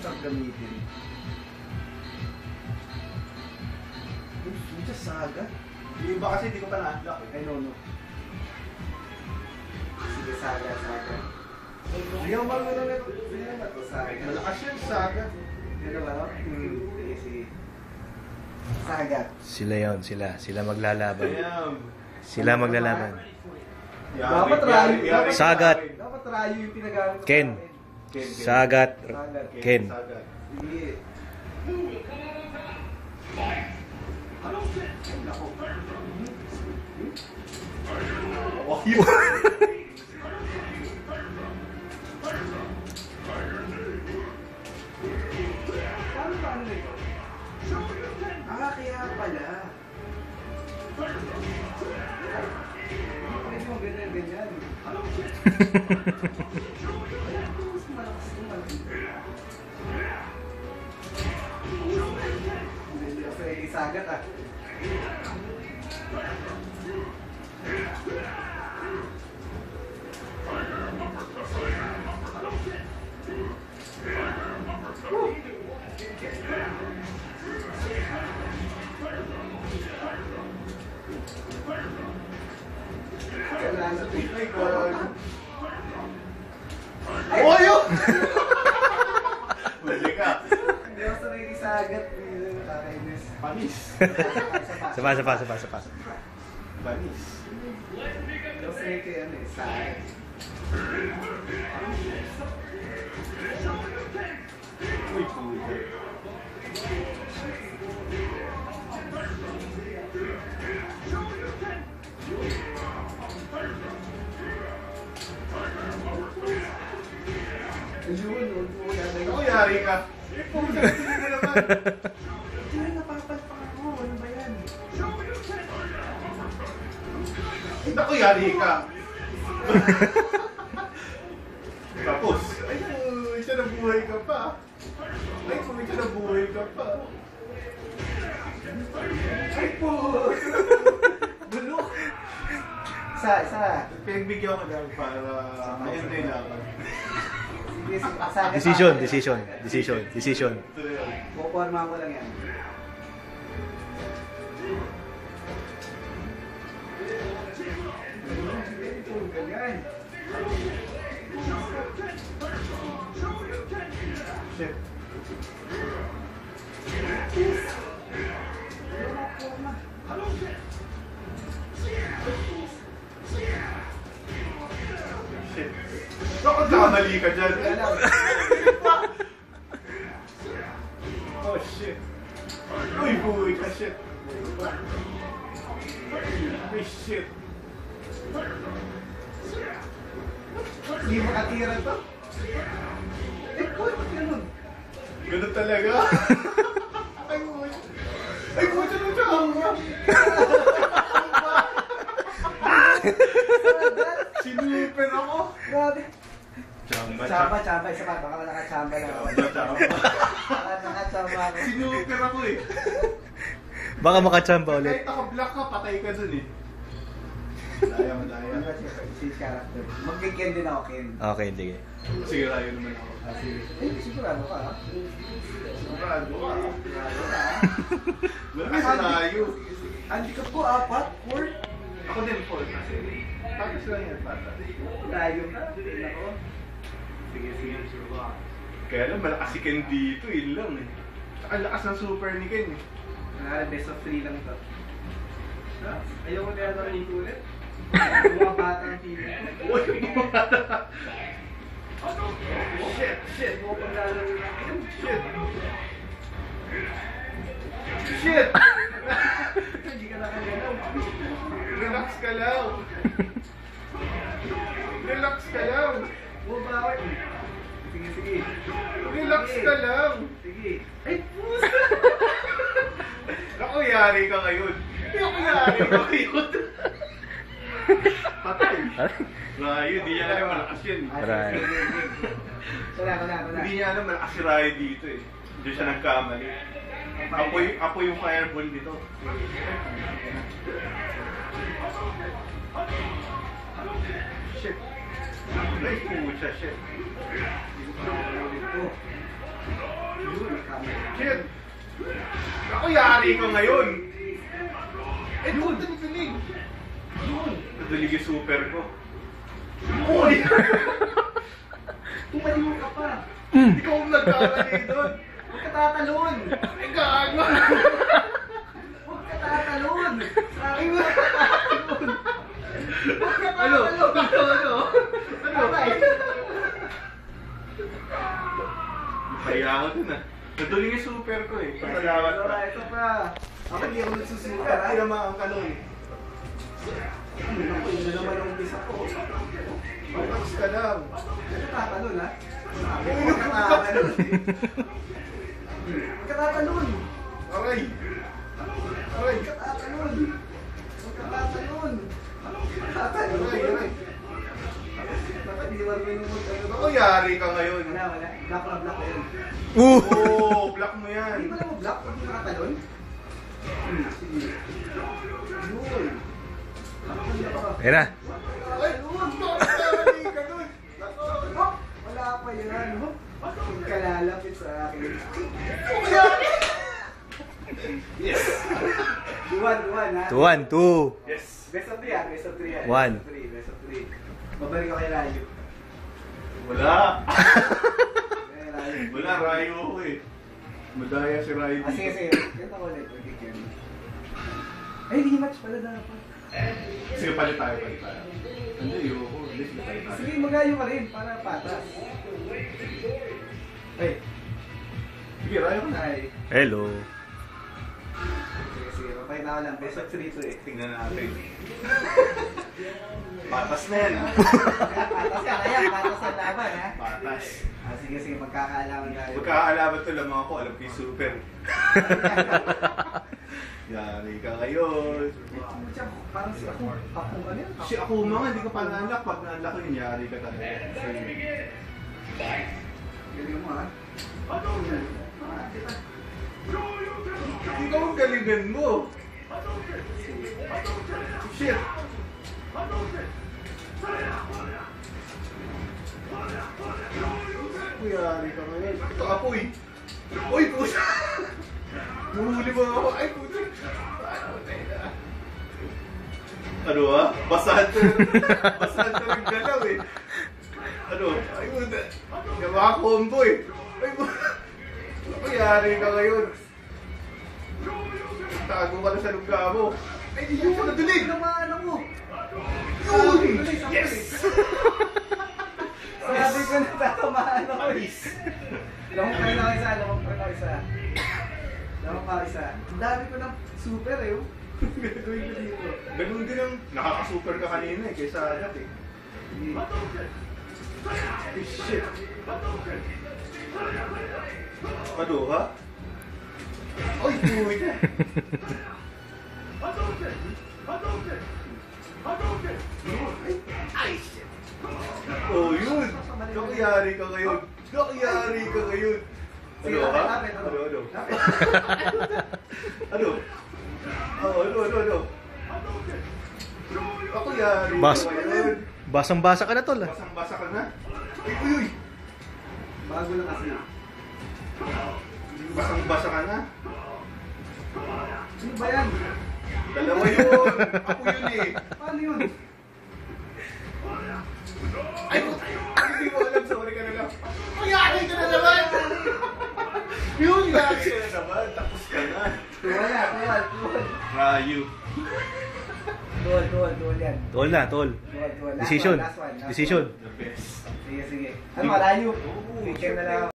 Masarap gamitin. Yung saga. Yung iba kasi hindi ko pa na-unlock eh. Ay, no. Sige, saga. Hindi ako marunong na ito. Saga. Malakas yun, saga. Ano ba, no? Sige. Saga. Sila yun, sila maglalaban. Sila maglalaban. Dapat rayo. Sagat. Dapat rayo yung pinagamit. Ken. Sagat. Ken. Sige. Kaya pala. Ganyan. Hindi ako sagat ah. Oyo! Balik ka. Hindi ako sanay ni sagat. Nakakainis. Panis. Sapa. Panis. Hindi ako sanay kay ano eh, sagat. Uy, puto. Ako yari ka. Puta, hindi ka naman. Hindi, napapalpak ako. Ano ba yan? Ako yari ka. Tapos, ay isa na buhay ka pa. Ay isa na buhay ka pa. Ay po! Bulok! Isa. Pinagbigyan ko lang para ma-enjoy naman. Decision. Puporma ko lang yan. Ganyan. Shit. Shit. Bakit nakamali ka dyan? Oh shit. Uy, buhay ka, shit. Uy, shit. Hindi makatira to. Ganun. Ganun talaga? Ay, buhay. Ay, buhay ka ng chamba. Sinuper ako. Grabe. Chamba. Isa pa. Baka nakachamba na ako. Chamba. Baka nakachamba ako. Sinuper ako eh. Baka makachamba ulit. Kahit naka-block ka, patay ka dun eh. Madaya. Ano ba si character? Mag-ken din ako, Ken. Okay, hindi. Sige, rayo naman ako. Sige. Sigurado ka, ha? Sigurado ka. Wala kasi rayo. Handicap ko, 4. Ako din, 4 kasi. Tapos lang yan, pata. Layo ka. Nako. Sige. Kaya lang, malakas si Ken dito, yun lang eh. Saka ang lakas ng super ni Ken eh. Best of 3 lang ito. Ayaw ko kaya naman ulit. Mga batang pili. Uy, mga bata. Shit. Huwag kang lalaro na. Shit! Hindi ka nakagalaw. Relax ka lang. Huwag bawal. Sige. Relax ka lang. Sige. Ay, pusa! Naku, yari ka ngayon. Patay. Rayo, di niya alam malakas yun. Rayo. Wala. Hindi niya alam malakas si Rayo dito eh. Diyan siya nagkamali. Ako yung fireball dito. Shit. Ay, pucha, shit. Shit! Ako yari ka ngayon! Eh, doon! Tulig! Tulig yung super ko. Uy! Tumalimok ka pa. Ikaw ang nagkakalay doon! Huwag ka tatalon! Ay, gago! Huwag ka tatalon! Sabi mo! Huwag ka Ano? tatalon! Ano? Kaya ako dun ah. Naduling yung super ko eh. Pasalamat pa. Ito pa. Ako hindi ako nagsusuka. Hindi naman ang kanon. Hindi naman ang umpisa ko. Tapos ka lang. Huwag ka tatalon ha? Huwag ka tatalon. Huwag ka tatalon. Aray! Aray! Huwag ka tatalon. Huwag ka tatalon. Tatalon. Aray! Aray! Dapat hindi marunong mag-ano. Ako yari ka ngayon. Wala. Black na black ko yun. Oo! Block mo yan. Hindi mo lang mag-block pag hindi nakatalon? Sige. Yun. Ayan na. Ay! Yari ka dun! Oh, wala pa yan. Huwag ka lalapit sa akin. Yes! Duwan ha? 2-1, 2. Yes! Best of 3 ha? Best of 3 ha? One. Best of 3. Babalik ako kay Rayo. Wala! Kay Rayo. Wala, Rayo ako eh. Madaya si Rayo. Sige. Ganito ko ulit. Ay, hindi match pala dapat. Sige, palit tayo. Hindi, yun ako. Hindi, sige, palit tayo. Sige, magayo ka rin para patas. Ay. Sige, Rayo ka na. Ay. Hello. Sige. Papay na ako lang. Best of 3 to eh. Tingnan natin. Patas na yan. Patas ka kaya. Patas ang laban ha? Patas. Sige. Magkakaalaman tayo. Magkakaalaman to lang ako. Alam ko yung super. Yari ka ngayon. Parang si ako. Ako ano yan? Si ako mga, hindi ka pa na-unlock. Pag na-unlock yun, yari ka talaga. Galing mo ha? Ikaw ang galingan mo. Shit. Yari ka ngayon. Ito apoy. Uy, pusa. Nahuli mo ako. Ay, pusa. Ano ha? Basahan to ng galaw eh. Ano? Ay, puta. Yung mga combo eh. Ay, puta. Yari ka ngayon. Tago ka na sa lungga mo. Ay, di yung pagdulig! Namaan ako! Yun! Yes! Sabi ko na tatamaan ako eh. Alis! Lamang pa rin ako isa. Ang dami ko ng super eh. Gagawin ko dito. Ganun din ang nakaka-super ka kanina eh, kaysa agad eh. Ay, shit! Ano ha? Ay, puwita! Ay, shit! Oh, yun! Nakayari ka ngayon! Ano ha? Lapit. Ano? Ano? Ako yari ka Bas. ngayon! Basang-basa ka na, tol. Basang-basa ka na? Uy! Bago lang kasi. Basang-basa ka na? Ano ba yan? Dalawa yun! Ako yun eh! Paano yun? Ay, hindi mo alam, sorry ka na lang. Mayari ka na naman! Yun, yari ka na naman, tapos ka na. Tuwal. Rayo. Tuwal yan. Tol na, tol. Tuwal. Decision. Last one. Decision. The best. Sige. Ano, malayo? Oo, Picture na lang.